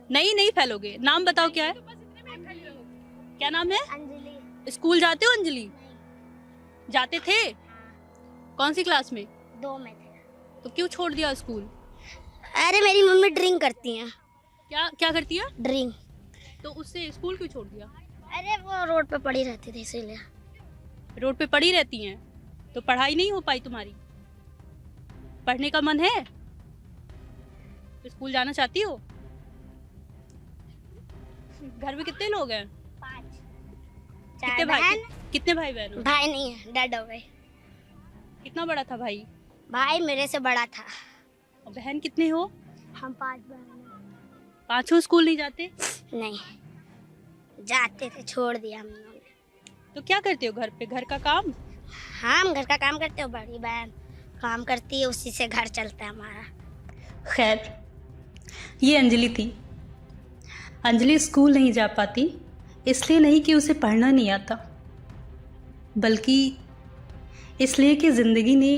नहीं नहीं फैलोगे। नाम बताओ क्या है? क्या नाम है? अंजलि। स्कूल जाते हो अंजलि? नहीं। जाते थे? कौन सी क्लास में? 2 में थे। तो क्यों छोड़ दिया स्कूल? अरे मेरी मम्मी ड्रिंक करती हैं। क्या क्या करती है? ड्रिंक। तो उससे स्कूल क्यों छोड़ दिया? अरे वो रोड पे पड़ी रहती थी इसीलिए। रोड पे पड़ी रहती हैं तो पढ़ाई नहीं हो पाई तुम्हारी? पढ़ने का मन है? स्कूल जाना चाहती हो? घर में कितने लोग हैं? 5। कितने भाई? कितने भाई बहन हो? भाई नहीं है, डेड हो गए। कितना बड़ा था भाई? भाई मेरे से बड़ा था। और बहन कितने हो? हम 5 बहन हैं। पांचों स्कूल नहीं जाते? नहीं जाते थे, छोड़ दिया हम लोगों ने। तो क्या करते हो घर पे? घर का काम? हाँ हम घर का काम करते हो, बड़ी बहन काम करती है, उसी से घर चलता है हमारा। खैर, ये अंजलि थी। अंजलि स्कूल नहीं जा पाती इसलिए नहीं कि उसे पढ़ना नहीं आता, बल्कि इसलिए कि ज़िंदगी ने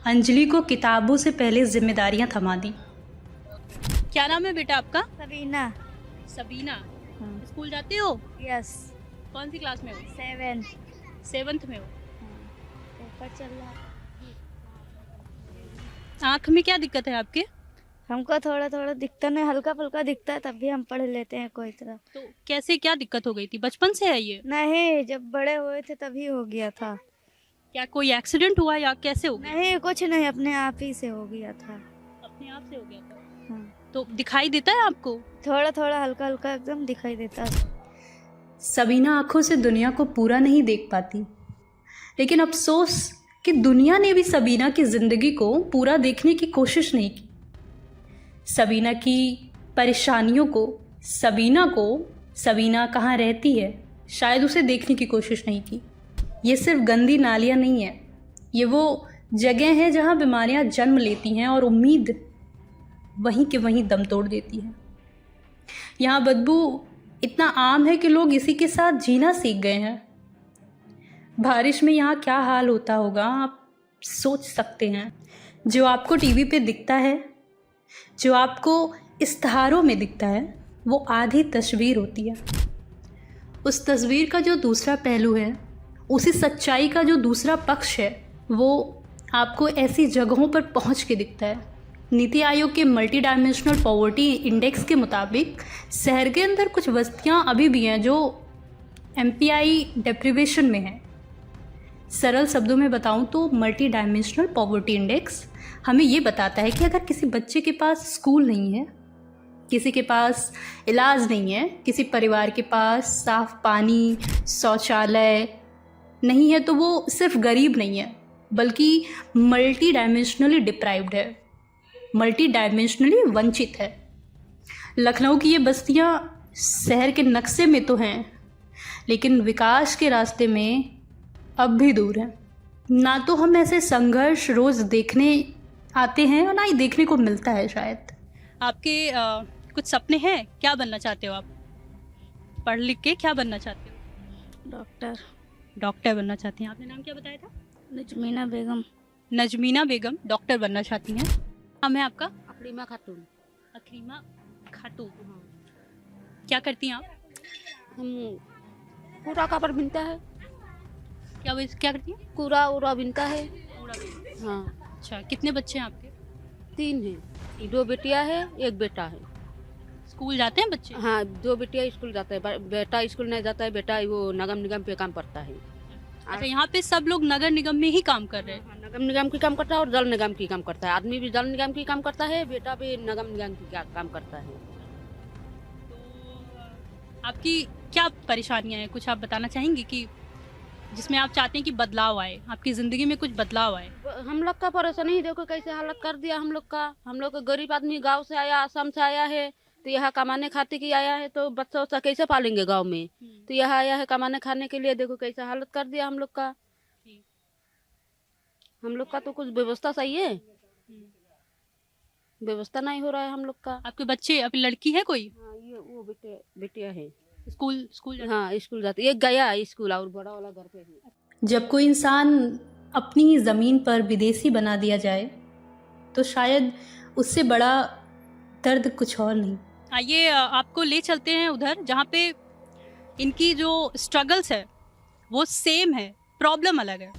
अंजलि को किताबों से पहले जिम्मेदारियां थमा दी। क्या नाम है बेटा आपका? सबीना। सबीना। स्कूल जाते हो? यस। कौन सी क्लास में हो? 7। 7th में हो। पेपर चल रहा है। आँख में क्या दिक्कत है आपके? हमको थोड़ा थोड़ा दिखता नहीं, हल्का फुल्का दिखता है, तब भी हम पढ़ लेते हैं कोई तरह। तो कैसे, क्या दिक्कत हो गई थी? बचपन से है ये? नहीं, जब बड़े हुए थे तभी हो गया था। क्या कोई एक्सीडेंट हुआ या कैसे हो गया? नहीं कुछ नहीं, अपने आप ही से हो गया था। अपने आप से हो गया था? हाँ। तो दिखाई देता है आपको? थोड़ा थोड़ा हल्का हल्का एकदम दिखाई देता है। सबीना आंखों से दुनिया को पूरा नहीं देख पाती, लेकिन अफसोस कि दुनिया ने भी सबीना की ज़िंदगी को पूरा देखने की कोशिश नहीं की। सबीना की परेशानियों को, सबीना कहाँ रहती है, शायद उसे देखने की कोशिश नहीं की। ये सिर्फ गंदी नालियाँ नहीं है, ये वो जगह है जहाँ बीमारियाँ जन्म लेती हैं और उम्मीद वहीं के वहीं दम तोड़ देती है। यहाँ बदबू इतना आम है कि लोग इसी के साथ जीना सीख गए हैं। बारिश में यहाँ क्या हाल होता होगा आप सोच सकते हैं। जो आपको टीवी पे दिखता है, जो आपको इश्तहारों में दिखता है, वो आधी तस्वीर होती है। उस तस्वीर का जो दूसरा पहलू है, उसी सच्चाई का जो दूसरा पक्ष है, वो आपको ऐसी जगहों पर पहुंच के दिखता है। नीति आयोग के मल्टी डायमेंशनल पॉवर्टी इंडेक्स के मुताबिक शहर के अंदर कुछ बस्तियां अभी भी हैं जो MPI डेप्रिवेशन में हैं। सरल शब्दों में बताऊं तो मल्टी डायमेंशनल पॉवर्टी इंडेक्स हमें ये बताता है कि अगर किसी बच्चे के पास स्कूल नहीं है, किसी के पास इलाज नहीं है, किसी परिवार के पास साफ पानी, शौचालय नहीं है, तो वो सिर्फ गरीब नहीं है बल्कि मल्टी डायमेंशनली डिप्राइव्ड है, मल्टी डायमेंशनली वंचित है। लखनऊ की ये बस्तियां शहर के नक्शे में तो हैं, लेकिन विकास के रास्ते में अब भी दूर हैं। ना तो हम ऐसे संघर्ष रोज़ देखने आते हैं और ना ही देखने को मिलता है शायद। आपके कुछ सपने हैं? क्या बनना चाहते हो आप? पढ़ लिख के क्या बनना चाहते हो? डॉक्टर। डॉक्टर बनना चाहती हैं। आपने नाम क्या बताया था? नजमीना बेगम। नजमीना बेगम डॉक्टर बनना चाहती हैं। नाम है आपका? अकरीमा खातून। अकरीमा खातून। क्या करती हैं आप? हम कूड़ा कापर बिनता है। क्या करती हैं? कूड़ा उड़ा बिनता है। हाँ। अच्छा, कितने बच्चे हैं आपके? 3 हैं, 2 बेटियां है, 1 बेटा है। स्कूल जाते हैं बच्चे? हाँ 2 बेटियां स्कूल जाता है, बेटा स्कूल नहीं जाता है, बेटा वो नगम निगम पे काम करता है। अच्छा, यहाँ पे सब लोग नगर निगम में ही काम कर रहे हैं? हाँ, नगम निगम की काम करता है और जल निगम की काम करता है। आदमी भी जल निगम की काम करता है, बेटा भी नगम निगम की काम करता है। तो आपकी क्या परेशानियाँ हैं, कुछ आप बताना चाहेंगी कि जिसमें आप चाहते हैं कि बदलाव आए, आपकी ज़िंदगी में कुछ बदलाव आए? हम लोग का परेशानी देखो कैसे हालत कर दिया हम लोग का। हम लोग गरीब आदमी गांव से आया, असम से आया है, तो यहाँ कमाने खाते की आया है, तो बच्चा उच्चा कैसे पालेंगे गांव में। तो यहाँ आया है कमाने खाने के लिए, देखो कैसा हालत कर दिया हम लोग का। हम लोग का तो कुछ व्यवस्था सही है, व्यवस्था नहीं हो रहा है हम लोग का। आपके बच्चे, अभी लड़की है कोई? हाँ ये वो बेटिया है। स्कूल हाँ स्कूल जाती, एक गया स्कूल और बड़ा वाला घर पे है। जब कोई इंसान अपनी ज़मीन पर विदेशी बना दिया जाए तो शायद उससे बड़ा दर्द कुछ और नहीं। आइए आपको ले चलते हैं उधर जहाँ पे इनकी जो स्ट्रगल्स है वो सेम है, प्रॉब्लम अलग है।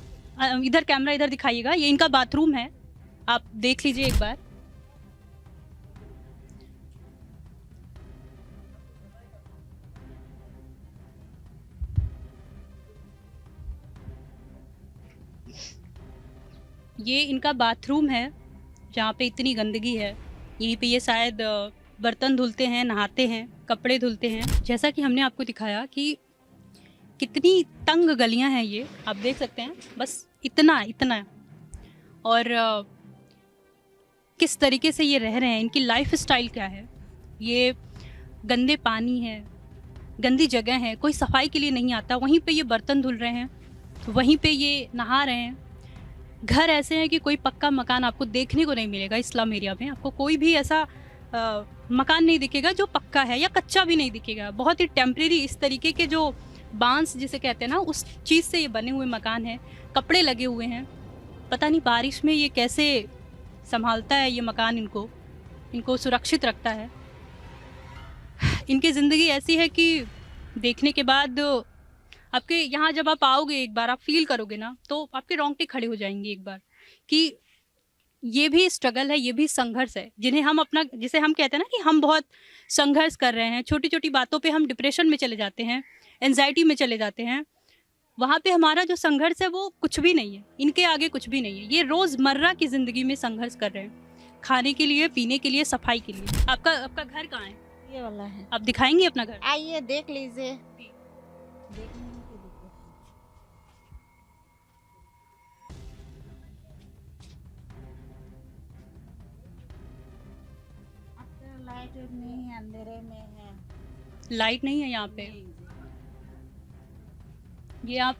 इधर कैमरा इधर दिखाइएगा, ये इनका बाथरूम है, आप देख लीजिए एक बार। ये इनका बाथरूम है जहाँ पे इतनी गंदगी है। यहीं पे ये शायद बर्तन धुलते हैं, नहाते हैं, कपड़े धुलते हैं। जैसा कि हमने आपको दिखाया कि कितनी तंग गलियां हैं, ये आप देख सकते हैं, बस इतना इतना। और किस तरीके से ये रह रहे हैं, इनकी लाइफ स्टाइल क्या है। ये गंदे पानी है, गंदी जगह है, कोई सफाई के लिए नहीं आता। वहीं पे ये बर्तन धुल रहे हैं, वहीं पे ये नहा रहे हैं। घर ऐसे हैं कि कोई पक्का मकान आपको देखने को नहीं मिलेगा। इस स्लम एरिया में आपको कोई भी ऐसा मकान नहीं दिखेगा जो पक्का है, या कच्चा भी नहीं दिखेगा। बहुत ही टेम्परेरी इस तरीके के जो बांस जिसे कहते हैं ना, उस चीज़ से ये बने हुए मकान हैं। कपड़े लगे हुए हैं, पता नहीं बारिश में ये कैसे संभालता है ये मकान, इनको सुरक्षित रखता है। इनकी ज़िंदगी ऐसी है कि देखने के बाद आपके यहाँ जब आप आओगे, एक बार आप फील करोगे ना, तो आपके रोंगटे खड़े हो जाएंगे एक बार कि ये भी स्ट्रगल है, ये भी संघर्ष है, जिसे हम कहते हैं ना कि हम बहुत संघर्ष कर रहे हैं। छोटी छोटी बातों पे हम डिप्रेशन में चले जाते हैं, एंजाइटी में चले जाते हैं। वहाँ पे हमारा जो संघर्ष है वो कुछ भी नहीं है, इनके आगे कुछ भी नहीं है। ये रोज़मर्रा की ज़िंदगी में संघर्ष कर रहे हैं, खाने के लिए, पीने के लिए, सफाई के लिए। आपका घर कहाँ है? ये वाला है। आप दिखाएंगे अपना घर? आइए देख लीजिए। लाइट नहीं है, अंधेरे में है। लाइट नहीं है यहाँ पे। ये आप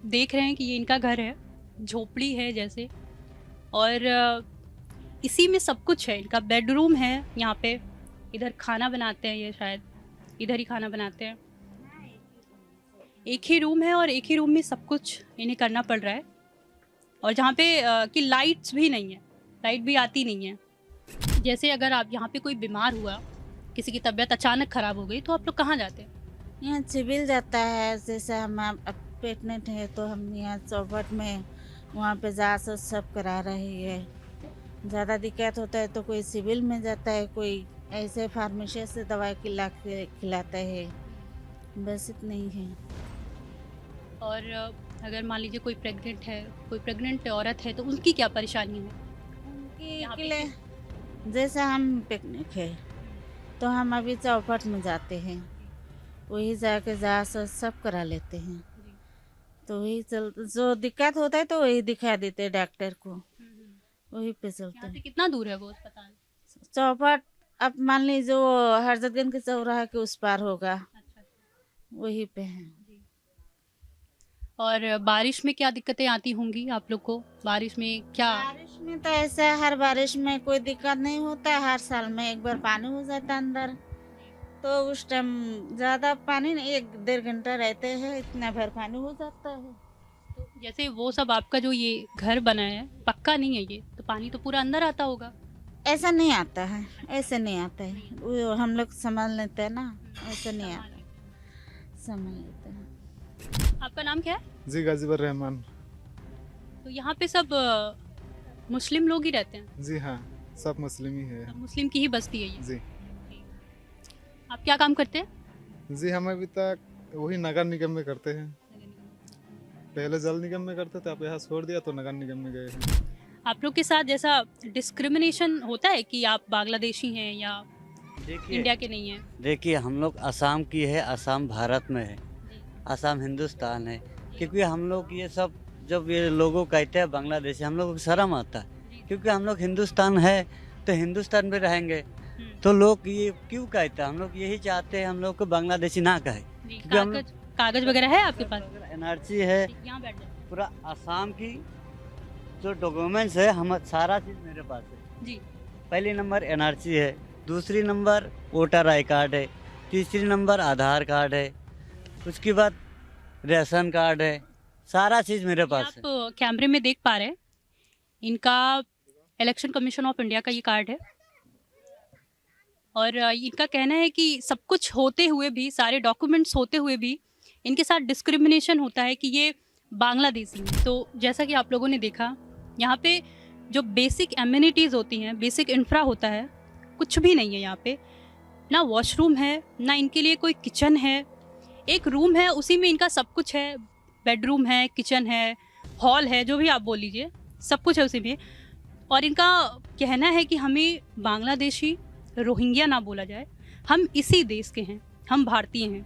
देख रहे हैं कि ये इनका घर है, झोपड़ी है जैसे, और इसी में सब कुछ है। इनका बेडरूम है यहाँ पे, इधर खाना बनाते हैं, ये शायद इधर ही खाना बनाते हैं। एक ही रूम है और एक ही रूम में सब कुछ इन्हें करना पड़ रहा है। और जहाँ पे कि लाइट्स भी नहीं है, लाइट भी आती नहीं है। जैसे अगर आप यहाँ पे कोई बीमार हुआ, किसी की तबीयत अचानक ख़राब हो गई, तो आप लोग कहाँ जाते हैं? यहाँ सिविल जाता है। जैसे हम प्रेगनेंट है तो हम यहाँ चौपट में वहाँ पे जाँच सब करा रही है। ज़्यादा दिक्कत होता है तो कोई सिविल में जाता है, कोई ऐसे फार्मेसी से दवाई खिलाता है। बस इतना ही है। और अगर मान लीजिए कोई प्रेग्नेंट औरत है, तो उनकी क्या परेशानी है? उनकी यहाँ पे के लिए जैसे हम पिकनिक है तो हम अभी चौपट में जाते हैं, वही जाके जाँच सब करा लेते हैं। तो वही जो दिक्कत होता है तो वही दिखा देते हैं डॉक्टर को, वही पे चलते यहाँ से हैं। कितना दूर है वो अस्पताल? चौपट अब मान लीजिए जो हरजतगंज के चौराहे के उस पार होगा, अच्छा। वही पे है। और बारिश में क्या दिक्कतें आती होंगी आप लोग को? बारिश में क्या? बारिश में तो ऐसा हर बारिश में कोई दिक्कत नहीं होता है। हर साल में एक बार पानी हो जाता है अंदर, तो उस टाइम ज़्यादा पानी नहीं, 1-1.5 घंटा रहते हैं, इतना भर पानी हो जाता है। तो जैसे वो सब आपका जो ये घर बना है पक्का नहीं है ये, तो पानी तो पूरा अंदर आता होगा? ऐसा नहीं आता है, ऐसे नहीं आता है। वो हम लोग संभाल लेते हैं ना, ऐसा नहीं आता, संभाल लेते हैं। आपका नाम क्या है? जी गाजीबर रहमान। तो यहाँ पे सब मुस्लिम लोग ही रहते हैं? जी हाँ, सब मुस्लिम ही है। मुस्लिम की ही बस्ती है ये? जी आप क्या काम करते हैं? जी हम अभी तक वही नगर निगम में करते हैं। पहले जल निगम में करते थे, अब यहाँ छोड़ दिया तो नगर निगम में गए हैं। आप लोग के साथ जैसा डिस्क्रिमिनेशन होता है कि आप बांग्लादेशी हैं या इंडिया के नहीं हैं? देखिए हम लोग असम की है, असम भारत में है, असम हिंदुस्तान है। क्योंकि हम लोग ये सब जब ये लोगों कहते हैं बांग्लादेशी, हम लोग को शर्म आता है, क्योंकि हम लोग हिंदुस्तान है तो हिंदुस्तान में रहेंगे। तो लोग ये क्यों कहते हैं, हम लोग यही चाहते हैं हम लोग को बांग्लादेशी ना कहे। क्योंकि हम कागज वगैरह है आपके पास? एनआरसी है, यहाँ बैठ जाओ। पूरा असम की जो डॉक्यूमेंट्स है, हम सारा चीज़ मेरे पास है जी। पहली नंबर एनआरसी है, दूसरी नंबर वोटर आई कार्ड है, तीसरी नंबर आधार कार्ड है, उसके बाद राशन कार्ड है, सारा चीज़ मेरे पास है। आप कैमरे में देख पा रहे हैं, इनका इलेक्शन कमीशन ऑफ इंडिया का ये कार्ड है। और इनका कहना है कि सब कुछ होते हुए भी, सारे डॉक्यूमेंट्स होते हुए भी इनके साथ डिस्क्रिमिनेशन होता है कि ये बांग्लादेशी हैं। तो जैसा कि आप लोगों ने देखा, यहाँ पे जो बेसिक एमिनिटीज़ होती हैं, बेसिक इंफ्रा होता है, कुछ भी नहीं है यहाँ पे। ना वॉशरूम है, ना इनके लिए कोई किचन है। एक रूम है, उसी में इनका सब कुछ है, बेडरूम है, किचन है, हॉल है, जो भी आप बोल लीजिए, सब कुछ है उसी में। और इनका कहना है कि हमें बांग्लादेशी, रोहिंग्या ना बोला जाए, हम इसी देश के हैं, हम भारतीय हैं।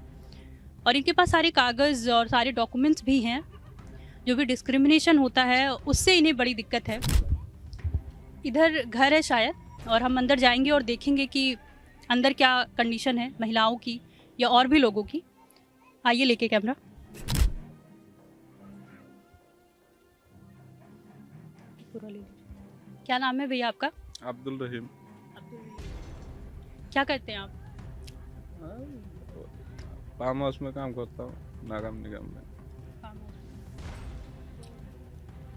और इनके पास सारे कागज़ और सारे डॉक्यूमेंट्स भी हैं। जो भी डिस्क्रिमिनेशन होता है उससे इन्हें बड़ी दिक्कत है। इधर घर है शायद, और हम अंदर जाएंगे और देखेंगे कि अंदर क्या कंडीशन है महिलाओं की या और भी लोगों की। आइए लेके कैमरा। क्या नाम है भैया आपका? अब्दुल रहीम। क्या करते हैं आप? फार्म हाउस में काम करता हूँ, नगर निगम में।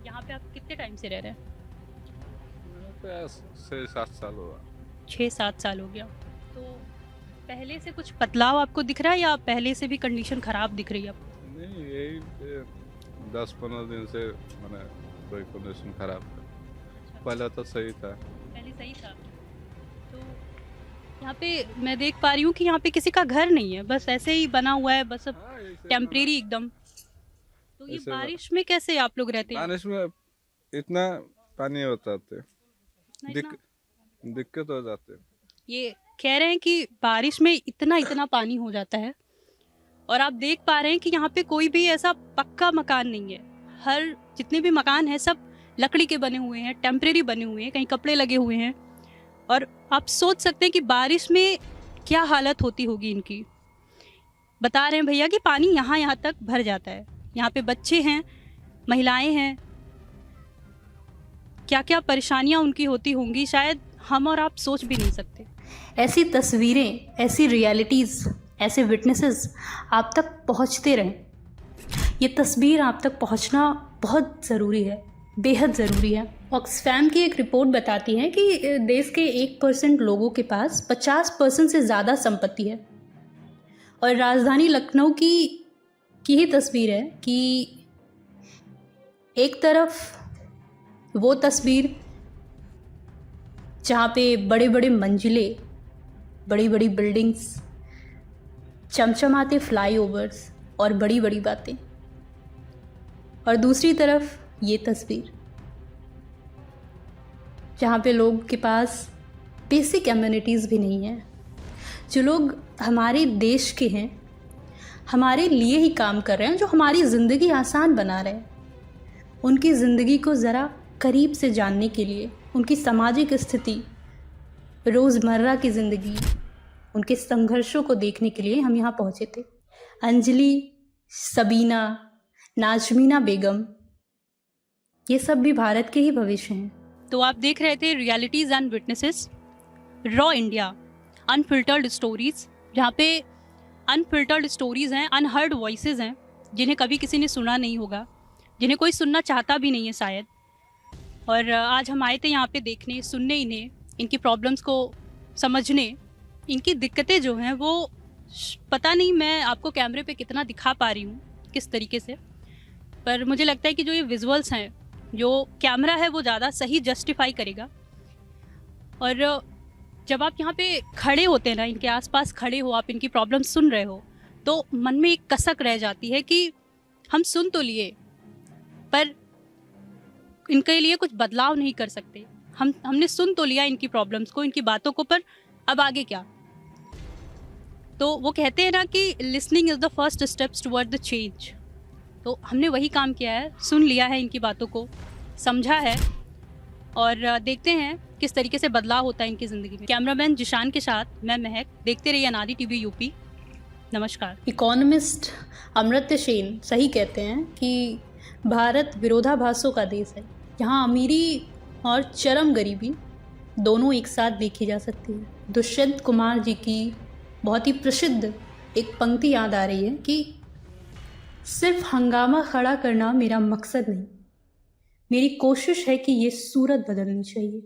यहाँ पे आप कितने टाइम से रह रहे हैं? 6-7 साल हुआ। 6-7 साल हो गया। तो पहले से कुछ बदलाव आपको दिख रहा है या पहले से भी कंडीशन खराब दिख रही है आपको? नहीं, यही 10-15 दिन से मैंने कोई कंडीशन खराब है। पहले तो सही था। पहले सही था। तो यहाँ पे मैं देख पा रही हूँ कि यहाँ पे किसी का घर नहीं है, बस ऐसे ही बना हुआ है, बस टेम्परेरी एकदम। तो ये ऐसे बारिश में कैसे आप लोग रहते हैं? बारिश में इतना पानी होता है, दिक्कत हो जाती है। ये कह रहे हैं कि बारिश में इतना पानी हो जाता है, और आप देख पा रहे हैं कि यहाँ पे कोई भी ऐसा पक्का मकान नहीं है। हर जितने भी मकान हैं सब लकड़ी के बने हुए हैं, टेम्परेरी बने हुए हैं, कहीं कपड़े लगे हुए हैं। और आप सोच सकते हैं कि बारिश में क्या हालत होती होगी इनकी। बता रहे हैं भैया कि पानी यहाँ तक भर जाता है। यहाँ पे बच्चे हैं, महिलाएं हैं, क्या क्या परेशानियाँ उनकी होती होंगी, शायद हम और आप सोच भी नहीं सकते। ऐसी तस्वीरें, ऐसी रियलिटीज़, ऐसे विटनेसेस आप तक पहुँचते रहें। ये तस्वीर आप तक पहुँचना बहुत ज़रूरी है, बेहद ज़रूरी है। ऑक्सफैम की एक रिपोर्ट बताती है कि देश के 1% लोगों के पास 50% से ज़्यादा संपत्ति है। और राजधानी लखनऊ की ही तस्वीर है कि एक तरफ वो तस्वीर जहाँ पे बड़े बड़े मंजिले, बड़ी बड़ी बिल्डिंग्स, चमचमाते फ्लाईओवर्स और बड़ी बड़ी बातें, और दूसरी तरफ ये तस्वीर जहाँ पे लोग के पास बेसिक एमिनिटीज़ भी नहीं है। जो लोग हमारे देश के हैं, हमारे लिए ही काम कर रहे हैं, जो हमारी ज़िंदगी आसान बना रहे हैं, उनकी ज़िंदगी को ज़रा करीब से जानने के लिए, उनकी सामाजिक स्थिति, रोज़मर्रा की ज़िंदगी, उनके संघर्षों को देखने के लिए हम यहाँ पहुँचे थे। अंजलि, सबीना, नाजमीना बेगम, ये सब भी भारत के ही भविष्य हैं। तो आप देख रहे थे realities and witnesses, raw India, unfiltered stories, जहाँ पे अनफिल्टर्ड स्टोरीज़ हैं, अनहर्ड वॉइसेस हैं, जिन्हें कभी किसी ने सुना नहीं होगा, जिन्हें कोई सुनना चाहता भी नहीं है शायद। और आज हम आए थे यहाँ पे देखने, सुनने इन्हें, इनकी प्रॉब्लम्स को समझने, इनकी दिक्कतें जो हैं वो पता नहीं मैं आपको कैमरे पे कितना दिखा पा रही हूँ, किस तरीके से, पर मुझे लगता है कि जो ये विजुअल्स हैं, जो कैमरा है वो ज़्यादा सही जस्टिफाई करेगा। और जब आप यहाँ पे खड़े होते हैं ना, इनके आसपास खड़े हो, आप इनकी प्रॉब्लम सुन रहे हो, तो मन में एक कसक रह जाती है कि हम सुन तो लिए, पर इनके लिए कुछ बदलाव नहीं कर सकते। हमने सुन तो लिया इनकी प्रॉब्लम्स को, इनकी बातों को, पर अब आगे क्या? तो वो कहते हैं ना कि listening is the first steps toward the change. तो हमने वही काम किया है, सुन लिया है इनकी बातों को, समझा है, और देखते हैं किस तरीके से बदलाव होता है इनकी ज़िंदगी में। कैमरामैन जिशान के साथ मैं महक, देखते रहिए अनादि टीवी यूपी। नमस्कार। इकोनॉमिस्ट अमर्त्य सेन सही कहते हैं कि भारत विरोधाभासों का देश है। यहाँ अमीरी और चरम गरीबी दोनों एक साथ देखी जा सकती है। दुष्यंत कुमार जी की बहुत ही प्रसिद्ध एक पंक्ति याद आ रही है कि सिर्फ हंगामा खड़ा करना मेरा मकसद नहीं, मेरी कोशिश है कि ये सूरत बदलनी चाहिए।